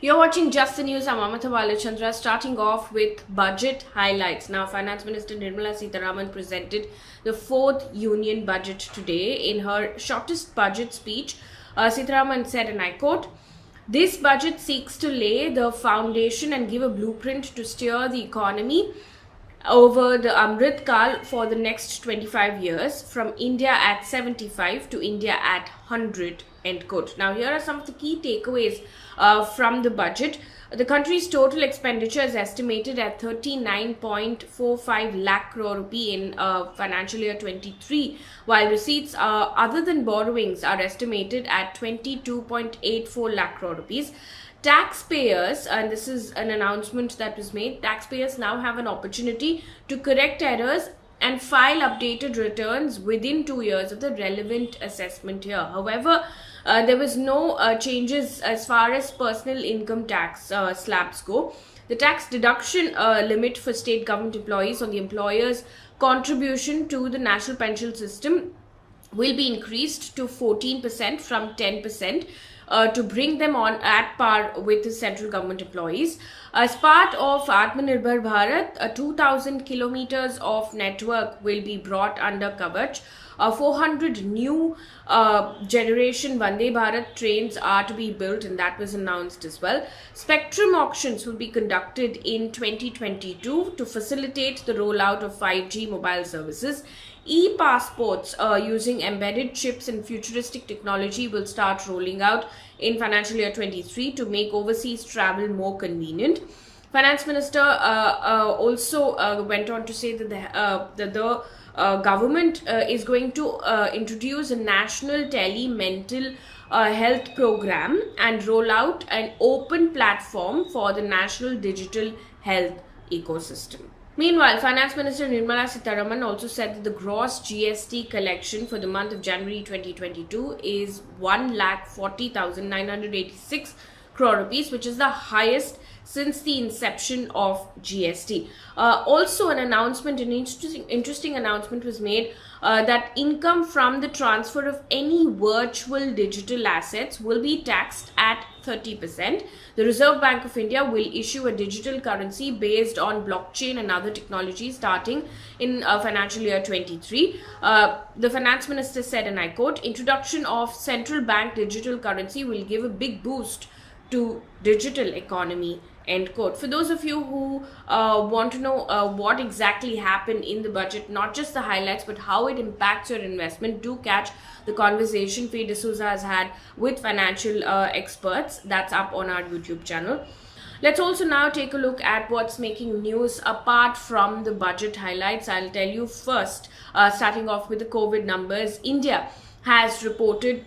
You're watching Just the News. I'm Amata Balachandra. Starting off with budget highlights. Now, Finance Minister Nirmala Sitharaman presented the fourth union budget today. In her shortest budget speech, Sitharaman said, and I quote, "This budget seeks to lay the foundation and give a blueprint to steer the economy over the Amrit Kal for the next 25 years, from India at 75 to India at 100, end quote. Now, here are some of the key takeaways from the budget. The country's total expenditure is estimated at 39.45 lakh crore rupee in financial year 23, while receipts other than borrowings are estimated at 22.84 lakh crore rupees. Taxpayers, and this is an announcement that was made, taxpayers now have an opportunity to correct errors and file updated returns within 2 years of the relevant assessment year. However, there was no changes as far as personal income tax slabs go. The tax deduction limit for state government employees on the employer's contribution to the national pension system will be increased to 14% from 10%. To bring them on at par with the central government employees. As part of Atmanirbhar Bharat, 2,000 kilometers of network will be brought under Kavach. 400 new generation Vande Bharat trains are to be built, and that was announced as well. Spectrum auctions will be conducted in 2022 to facilitate the rollout of 5G mobile services. E-passports using embedded chips and futuristic technology will start rolling out in financial year 23 to make overseas travel more convenient. Finance Minister also went on to say that the government is going to introduce a national tele-mental health program and roll out an open platform for the national digital health ecosystem. Meanwhile, Finance Minister Nirmala Sitharaman also said that the gross GST collection for the month of January 2022 is 1,40,986 crore rupees, which is the highest since the inception of GST. Also, an interesting announcement was made that income from the transfer of any virtual digital assets will be taxed at 30%. The Reserve Bank of India will issue a digital currency based on blockchain and other technologies starting in financial year 23. The Finance Minister said, and I quote, "Introduction of central bank digital currency will give a big boost to digital economy," end quote. For those of you who want to know what exactly happened in the budget, not just the highlights, but how it impacts your investment, do catch the conversation Faye has had with financial experts. That's up on our YouTube channel. Let's also now take a look at what's making news apart from the budget highlights. I'll tell you first, starting off with the COVID numbers. India has reported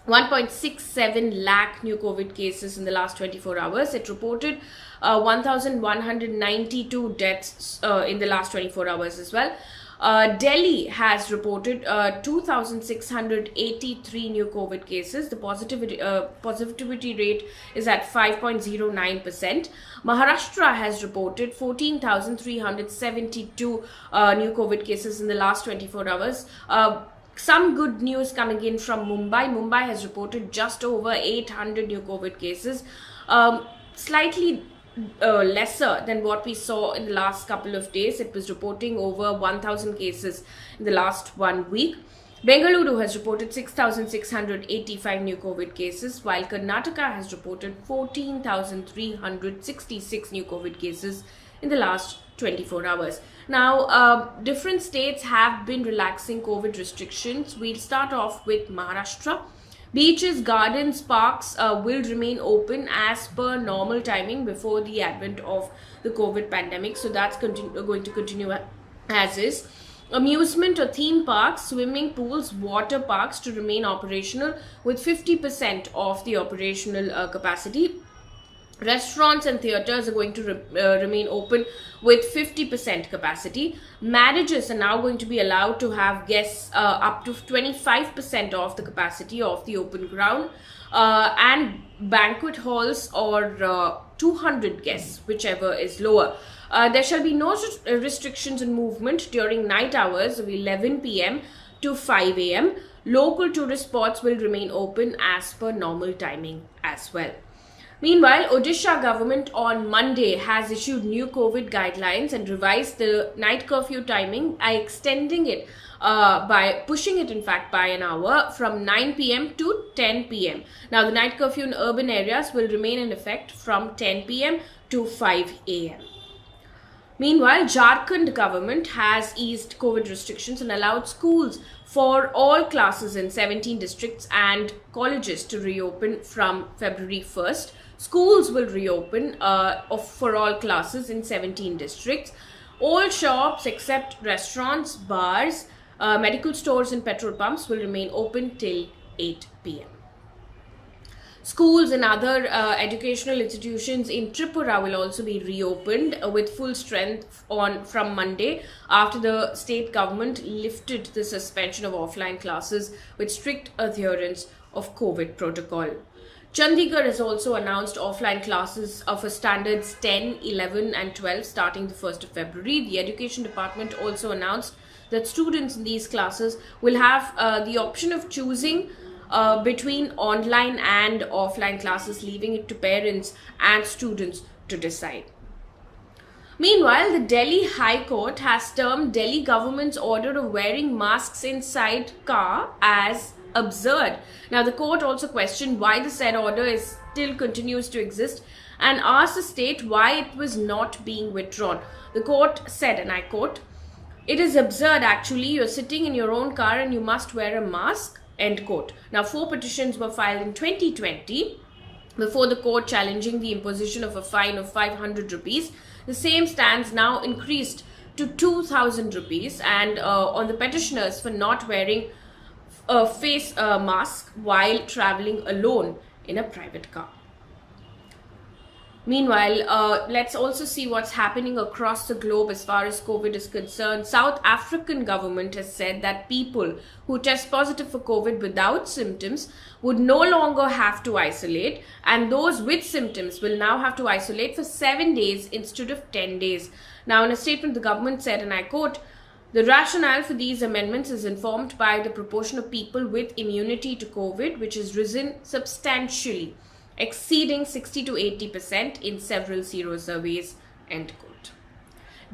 1.67 lakh new COVID cases in the last 24 hours. It reported 1,192 deaths in the last 24 hours as well. Delhi has reported 2,683 new COVID cases. The positivity rate is at 5.09%. Maharashtra has reported 14,372 new COVID cases in the last 24 hours. Some good news coming in from Mumbai. Mumbai has reported just over 800 new COVID cases, slightly lesser than what we saw in the last couple of days. It was reporting over 1,000 cases in the last 1 week. Bengaluru has reported 6,685 new COVID cases, while Karnataka has reported 14,366 new COVID cases in the last 24 hours. Now, different states have been relaxing COVID restrictions. We'll start off with Maharashtra. Beaches, gardens, parks will remain open as per normal timing before the advent of the COVID pandemic. So that's going to continue as is. Amusement or theme parks, swimming pools, water parks to remain operational with 50% of the operational capacity. Restaurants and theatres are going to remain open with 50% capacity. Marriages are now going to be allowed to have guests up to 25% of the capacity of the open ground. And banquet halls or 200 guests, whichever is lower. There shall be no restrictions in movement during night hours of 11 p.m. to 5 a.m. Local tourist spots will remain open as per normal timing as well. Meanwhile, Odisha government on Monday has issued new COVID guidelines and revised the night curfew timing by extending it by pushing it in fact by an hour from 9 p.m. to 10 p.m. Now the night curfew in urban areas will remain in effect from 10 p.m. to 5 a.m. Meanwhile, Jharkhand government has eased COVID restrictions and allowed schools for all classes in 17 districts and colleges to reopen from February 1st. Schools will reopen for all classes in 17 districts. All shops except restaurants, bars, medical stores and petrol pumps will remain open till 8 p.m. Schools and other educational institutions in Tripura will also be reopened with full strength from Monday after the state government lifted the suspension of offline classes with strict adherence of COVID protocol. Chandigarh has also announced offline classes of standards 10, 11 and 12 starting the 1st of February. The Education Department also announced that students in these classes will have the option of choosing between online and offline classes, leaving it to parents and students to decide. Meanwhile, the Delhi High Court has termed Delhi government's order of wearing masks inside car as absurd. Now, the court also questioned why the said order still continues to exist and asked the state why it was not being withdrawn. The court said, and I quote, "It is absurd actually. You're sitting in your own car and you must wear a mask." End quote. Now, 4 petitions were filed in 2020 before the court challenging the imposition of a fine of 500 rupees. The same stands now increased to 2,000 rupees and on the petitioners for not wearing a face mask while traveling alone in a private car. Meanwhile, let's also see what's happening across the globe as far as COVID is concerned. South African government has said that people who test positive for COVID without symptoms would no longer have to isolate, and those with symptoms will now have to isolate for 7 days instead of 10 days. Now, in a statement, the government said, and I quote, "The rationale for these amendments is informed by the proportion of people with immunity to COVID, which has risen substantially, exceeding 60 to 80% in several sero surveys." End quote.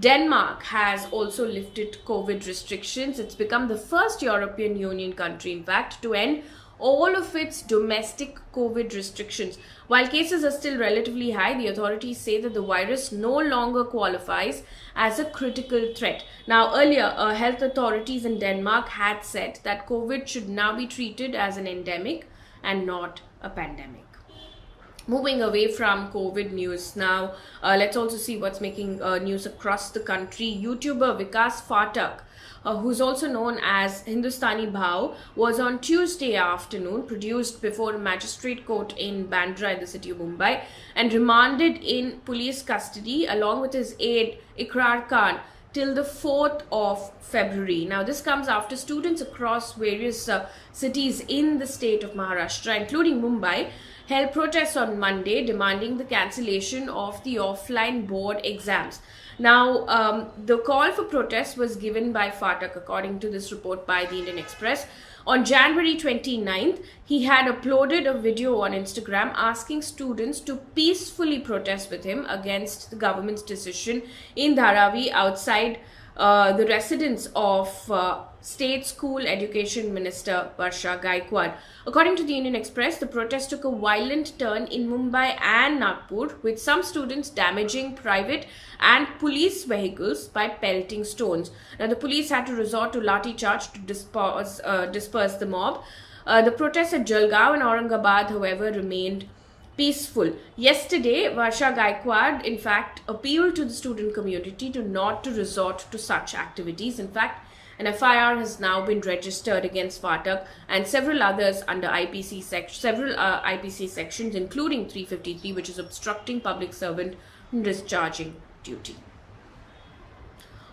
Denmark has also lifted COVID restrictions. It's become the first European Union country, in fact, to end all of its domestic COVID restrictions. While cases are still relatively high, the authorities say that the virus no longer qualifies as a critical threat. Now, earlier, health authorities in Denmark had said that COVID should now be treated as an endemic and not a pandemic. Moving away from COVID news now, let's also see what's making news across the country. YouTuber Vikas Phatak, who's also known as Hindustani Bhau, was on Tuesday afternoon produced before a magistrate court in Bandra in the city of Mumbai and remanded in police custody along with his aide Ikrar Khan till the 4th of February. Now, this comes after students across various cities in the state of Maharashtra, including Mumbai, held protests on Monday demanding the cancellation of the offline board exams. Now, the call for protest was given by Phatak, according to this report by the Indian Express. On January 29th, he had uploaded a video on Instagram asking students to peacefully protest with him against the government's decision in Dharavi outside the residence of State School Education Minister Varsha Gaikwad. According to the Indian Express, the protest took a violent turn in Mumbai and Nagpur, with some students damaging private and police vehicles by pelting stones. Now, the police had to resort to lathi charge to disperse the mob. The protests at Jalgaon and Aurangabad, however, remained peaceful. Yesterday, Varsha Gaikwad, in fact, appealed to the student community not to resort to such activities. In fact, an FIR has now been registered against Phatak and several others under IPC sections, including 353, which is obstructing public servant from discharging duty.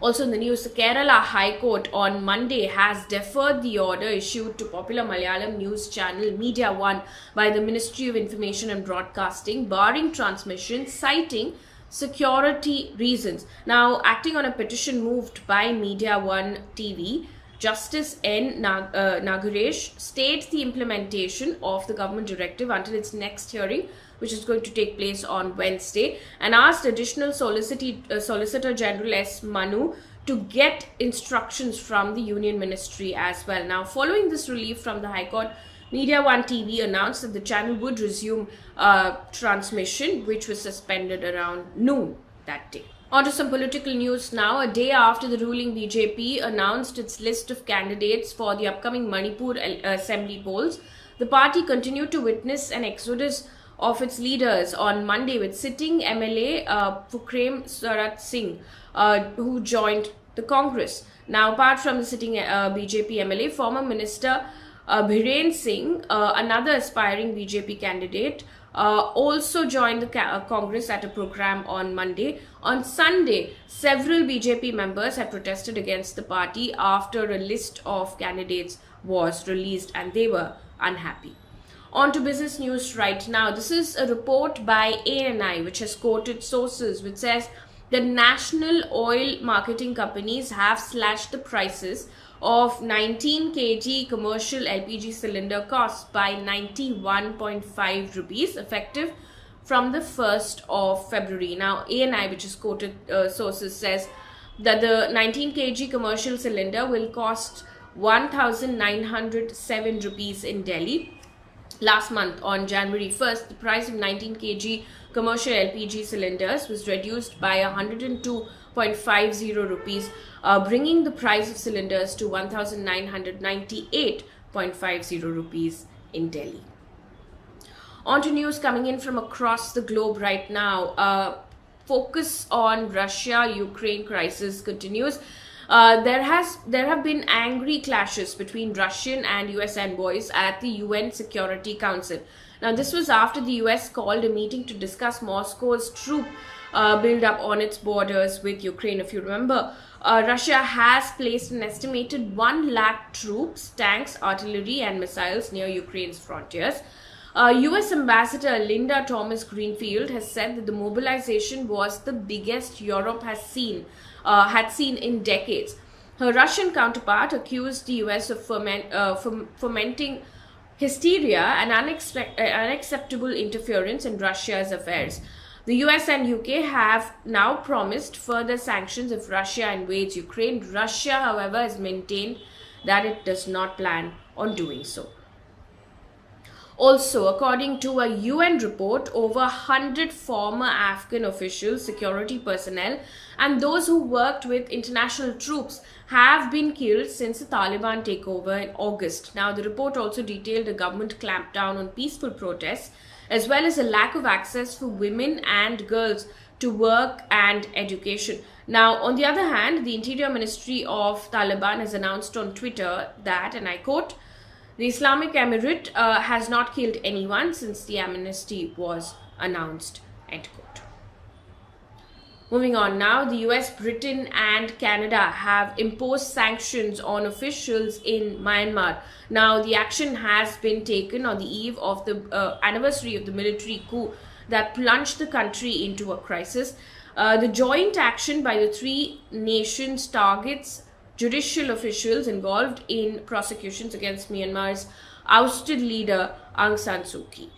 Also in the news, the Kerala High Court on Monday has deferred the order issued to popular Malayalam news channel MediaOne by the Ministry of Information and Broadcasting, barring transmission, citing security reasons. Now, acting on a petition moved by MediaOne TV, Justice N. Nageresh states the implementation of the government directive until its next hearing which is going to take place on Wednesday, and asked additional Solicitor General S. Manu to get instructions from the Union Ministry as well. Now, following this relief from the High Court, MediaOne TV announced that the channel would resume transmission, which was suspended around noon that day. On to some political news now. A day after the ruling BJP announced its list of candidates for the upcoming Manipur assembly polls, the party continued to witness an exodus of its leaders on Monday, with sitting MLA Fukrem Singh, who joined the Congress. Now, apart from the sitting BJP MLA, former Minister Biren Singh, another aspiring BJP candidate, also joined the Congress at a program on Monday. On Sunday, several BJP members had protested against the party after a list of candidates was released and they were unhappy. On to business news right now. This is a report by ANI which has quoted sources which says the national oil marketing companies have slashed the prices of 19 kg commercial LPG cylinder costs by 91.5 rupees effective from the 1st of February. Now, ANI, which is quoted sources, says that the 19 kg commercial cylinder will cost 1,907 rupees in Delhi. Last month, on January 1st, the price of 19 kg commercial LPG cylinders was reduced by 102.50 rupees, bringing the price of cylinders to 1,998.50 rupees in Delhi. On to news coming in from across the globe right now. Focus on Russia-Ukraine crisis continues. There have been angry clashes between Russian and US envoys at the UN Security Council. Now, this was after the US called a meeting to discuss Moscow's troop build-up on its borders with Ukraine. If you remember, Russia has placed an estimated 1 lakh troops, tanks, artillery and missiles near Ukraine's frontiers. US Ambassador Linda Thomas-Greenfield has said that the mobilization was the biggest Europe had seen in decades. Her Russian counterpart accused the US of fomenting hysteria and unacceptable interference in Russia's affairs. The US and UK have now promised further sanctions if Russia invades Ukraine. Russia, however, has maintained that it does not plan on doing so. Also, according to a UN report, over 100 former Afghan officials, security personnel, and those who worked with international troops have been killed since the Taliban takeover in August. Now, the report also detailed a government clampdown on peaceful protests, as well as a lack of access for women and girls to work and education. Now, on the other hand, the Interior Ministry of Taliban has announced on Twitter that, and I quote, "The Islamic Emirate has not killed anyone since the amnesty was announced," end quote. Moving on now, the US, Britain and Canada have imposed sanctions on officials in Myanmar. Now, the action has been taken on the eve of the anniversary of the military coup that plunged the country into a crisis. The joint action by the three nations targets judicial officials involved in prosecutions against Myanmar's ousted leader Aung San Suu Kyi.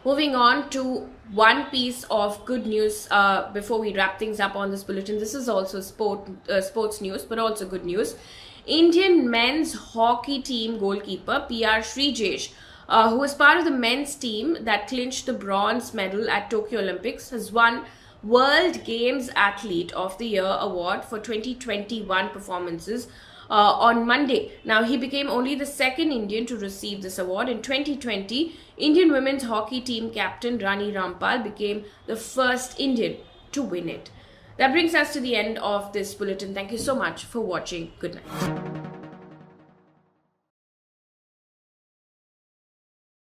Moving on to one piece of good news before we wrap things up on this bulletin. This is also sports news, but also good news. Indian men's hockey team goalkeeper PR Sreejesh, who was part of the men's team that clinched the bronze medal at Tokyo Olympics, has won World Games Athlete of the Year award for 2021 performances on Monday. Now, he became only the second Indian to receive this award. In 2020, Indian women's hockey team captain Rani Rampal became the first Indian to win it. That brings us to the end of this bulletin. Thank you so much for watching. Good night.